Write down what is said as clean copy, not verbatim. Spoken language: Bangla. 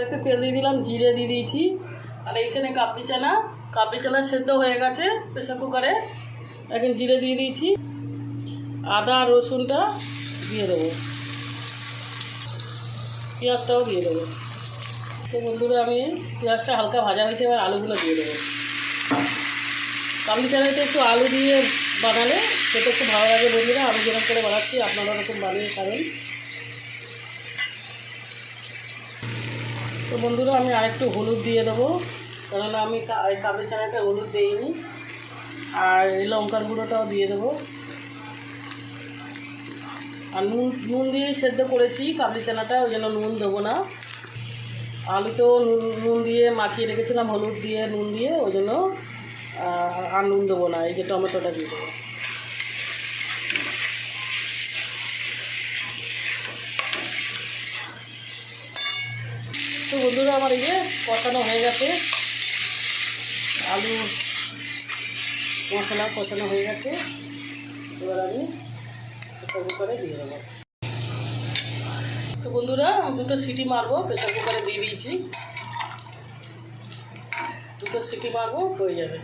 একটু তেল দিয়ে দিলাম, জিরে দিয়ে দিয়েছি। আর এইখানে কাবলি চানা সেদ্ধ হয়ে গেছে প্রেসার কুকারে। এখন জিরে দিয়ে দিয়েছি, আদা আর রসুনটা দিয়ে দেবো, পেঁয়াজটাও দিয়ে দেবো। তো বন্ধুরা আমি পেঁয়াজটা হালকা ভাজা হয়েছে, এবার আলুগুলো দিয়ে দেবো। কাবলি চানাতে একটু আলু দিয়ে বানালে সেটা খুব ভালো লাগে বন্ধুরা। আমি যেরকম করে বানাচ্ছি আপনারা ওরকম বানিয়ে খাবেন। তো বন্ধুরা আমি আরেকটু হলুদ দিয়ে দেবো, কেননা আমি কাবলি চানাটা হলুদ দিইনি। আর এই লঙ্কার গুঁড়োটাও দিয়ে দেবো। আর নুন দিয়েই সেদ্ধ করেছি কাবলি চানাটা, ওই জন্য নুন দেবো না। আলুতেও নুন দিয়ে মাখিয়ে রেখেছিলাম, হলুদ দিয়ে নুন দিয়ে, ওই জন্য আর নুন দেবো না। এই যে টমেটোটা দিয়ে দেবো। তো বন্ধুরা আমার এই যে কষানো হয়ে গেছে, আলু মশলা কষানো হয়ে গেছে। এবার আমি প্রেসার কুকারে দিয়ে দেবো। তো বন্ধুরা দুটো সিটি মারবো, প্রেসার কুকারে দিয়ে দিয়েছি। দুটো সিটি মারবো, হয়ে যাবে।